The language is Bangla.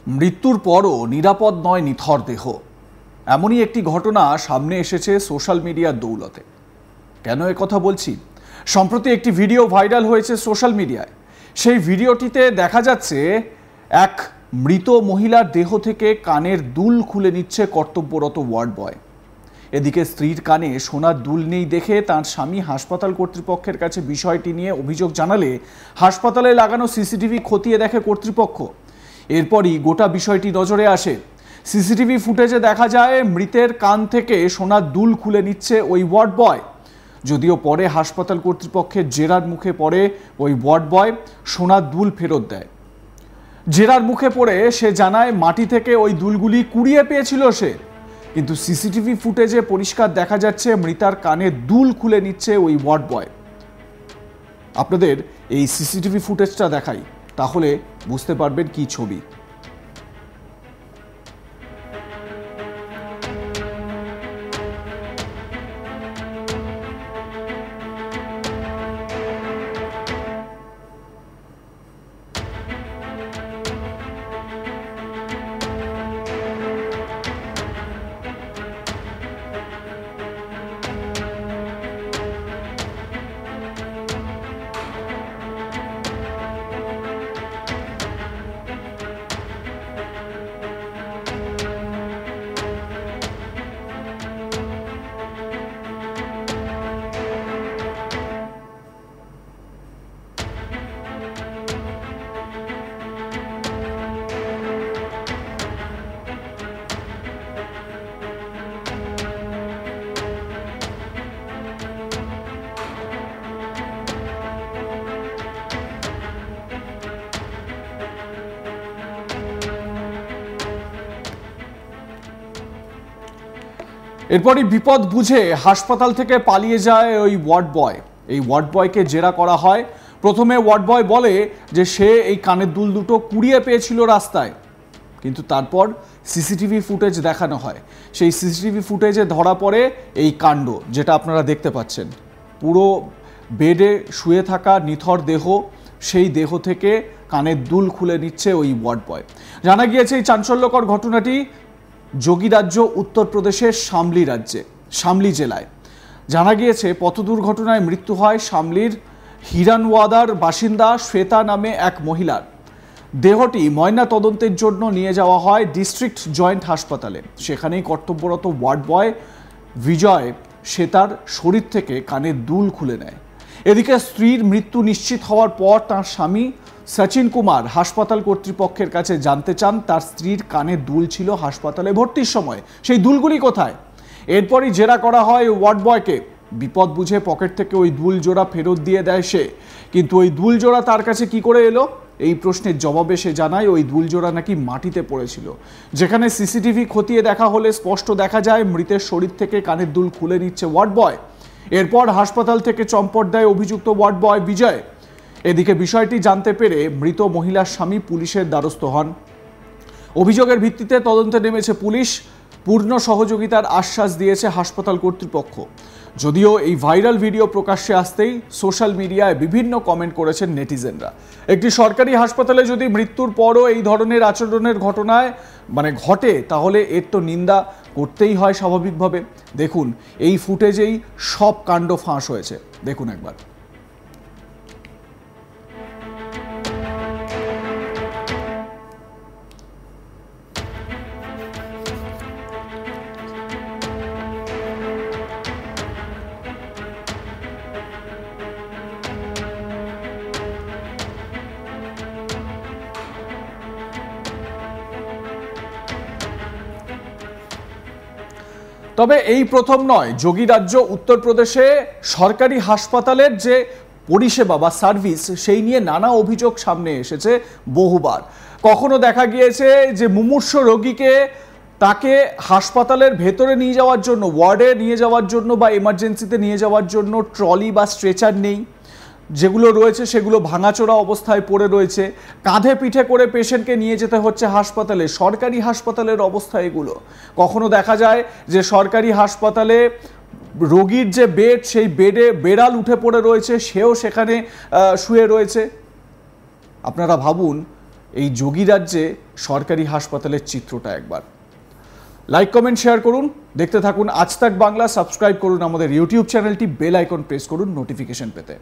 মৃত্যুর পরও নিরাপদ নয় নিথর দেহ, এমনই একটি ঘটনা সামনে এসেছে সোশ্যাল মিডিয়ার দৌলতে। কেন কথা বলছি? সম্প্রতি একটি ভিডিও ভাইরাল হয়েছে সোশ্যাল মিডিয়ায়। সেই ভিডিওটিতে দেখা যাচ্ছে এক মৃত মহিলার দেহ থেকে কানের দুল খুলে নিচ্ছে কর্তব্যরত ওয়ার্ড বয়। এদিকে স্ত্রীর কানে সোনার দুল নেই দেখে তার স্বামী হাসপাতাল কর্তৃপক্ষের কাছে বিষয়টি নিয়ে অভিযোগ জানালে হাসপাতালে লাগানো সিসিটিভি খতিয়ে দেখে কর্তৃপক্ষ। এরপরই গোটা বিষয়টি নজরে আসে। সিসিটিভি ফুটেজে দেখা যায় মৃতের কান থেকে সোনার দুল খুলে নিচ্ছে ওই ওয়ার্ড বয়। যদিও পরে হাসপাতাল কর্তৃপক্ষের জেরার মুখে পড়ে ওই ওয়ার্ড বয় সোনার দুল ফেরত দেয়। জেরার মুখে পড়ে সে জানায় মাটি থেকে ওই দুলগুলি কুড়িয়ে পেয়েছিল সে, কিন্তু সিসিটিভি ফুটেজে পরিষ্কার দেখা যাচ্ছে মৃতার কানে দুল খুলে নিচ্ছে ওই ওয়ার্ড বয়। আপনাদের এই সিসিটিভি ফুটেজটা দেখাই, তাহলে বুঝতে পারবেন কি ছবি। এরপরই বিপদ বুঝে হাসপাতাল থেকে পালিয়ে যায় ওই ওয়ার্ড বয়। এই ওয়ার্ড বয়কে জেরা করা হয়। প্রথমে ওয়ার্ড বয় বলে যে সে এই কানের দুল দুটো কুড়িয়ে পেয়েছিল রাস্তায়, কিন্তু তারপর সিসিটিভি ফুটেজ দেখানো হয়। সেই সিসিটিভি ফুটেজে ধরা পড়ে এই কাণ্ড, যেটা আপনারা দেখতে পাচ্ছেন। পুরো বেডে শুয়ে থাকা নিথর দেহ, সেই দেহ থেকে কানের দুল খুলে নিচ্ছে ওই ওয়ার্ড বয়। জানা গিয়েছে এই চাঞ্চল্যকর ঘটনাটি যোগীরাজ্য উত্তরপ্রদেশের শামলি জেলায়। জানা গিয়েছে পথ দুর্ঘটনায় মৃত্যু হয় শামলির হিরানওয়াদার বাসিন্দা শ্বেতা নামে এক মহিলার। দেহটি ময়না তদন্তের জন্য নিয়ে যাওয়া হয় ডিস্ট্রিক্ট জয়েন্ট হাসপাতালে। সেখানেই কর্তব্যরত ওয়ার্ড বয় বিজয় শ্বেতার শরীর থেকে কানের দুল খুলে নেয়। এদিকে স্ত্রীর মৃত্যু নিশ্চিত হওয়ার পর তার স্বামী সচিন কুমার হাসপাতাল কর্তৃপক্ষের কাছে জানতে চান তার স্ত্রীর কানে দুল ছিল হাসপাতালে ভর্তির সময়, সেই দুলগুলি কোথায়। এরপরই জেরা করা হয় ওয়ার্ড বয়কে। বিপদ বুঝে পকেট থেকে ওই দুল জোড়া ফেরত দিয়ে দেয় সে, কিন্তু ওই দুল জোড়া তার কাছে কি করে এলো, এই প্রশ্নের জবাবে সে জানায় ওই দুল জোড়া নাকি মাটিতে পড়েছিল। যেখানে সিসিটিভি খতিয়ে দেখা হলে স্পষ্ট দেখা যায় মৃতের শরীর থেকে কানের দুল খুলে নিচ্ছে ওয়ার্ড বয়। এরপর হাসপাতাল থেকে চম্পট দেয় অভিযুক্ত ওয়ার্ড বয় বিজয়। এদিকে বিষয়টি জানতে পেরে মৃত মহিলার স্বামী পুলিশের দ্বারস্থ হন। অভিযোগের ভিত্তিতে তদন্তে নেমেছে পুলিশ। পূর্ণ সহযোগিতার আশ্বাস দিয়েছে হাসপাতাল কর্তৃপক্ষ। যদিও এই ভাইরাল ভিডিও প্রকাশ্যে আসতেই সোশ্যাল মিডিয়ায় বিভিন্ন কমেন্ট করেছেন নেটিজেনরা। একটি সরকারি হাসপাতালে যদি মৃত্যুর পরও এই ধরনের আচরণের ঘটনায় ঘটে, তাহলে এর তো নিন্দা করতেই হয় স্বাভাবিকভাবে। দেখুন, এই ফুটেজেই সব কাণ্ড ফাঁস হয়েছে। দেখুন একবার। তবে এই প্রথম নয়, যোগীরাজ্য উত্তরপ্রদেশে সরকারি হাসপাতালের যে পরিষেবা বা সার্ভিস, সেই নিয়ে নানা অভিযোগ সামনে এসেছে বহুবার। কখনো দেখা গিয়েছে যে মুমূর্ষ রোগীকে তাকে হাসপাতালের ভেতরে নিয়ে যাওয়ার জন্য, ওয়ার্ডে নিয়ে যাওয়ার জন্য বা এমার্জেন্সিতে নিয়ে যাওয়ার জন্য ট্রলি বা স্ট্রেচার নেই, যেগুলো রয়েছে সেগুলো ভাঙাচোরা অবস্থায় পড়ে রয়েছে। কাঁধে পিঠে করে পেশেন্টকে নিয়ে যেতে হচ্ছে হাসপাতালে। সরকারি হাসপাতালের অবস্থা এগুলো। কখনো দেখা যায় যে সরকারি হাসপাতালে রোগীর যে বেড, সেই বেডে বেড়াল উঠে পড়ে রয়েছে, সেও সেখানে শুয়ে রয়েছে। আপনারা ভাবুন, এই যোগী রাজ্যে সরকারি হাসপাতালের চিত্রটা একবার। লাইক কমেন্ট শেয়ার করুন, দেখতে থাকুন আজ তাক বাংলা, সাবস্ক্রাইব করুন আমাদের ইউটিউব চ্যানেলটি, বেল আইকন প্রেস করুন নোটিফিকেশন পেতে।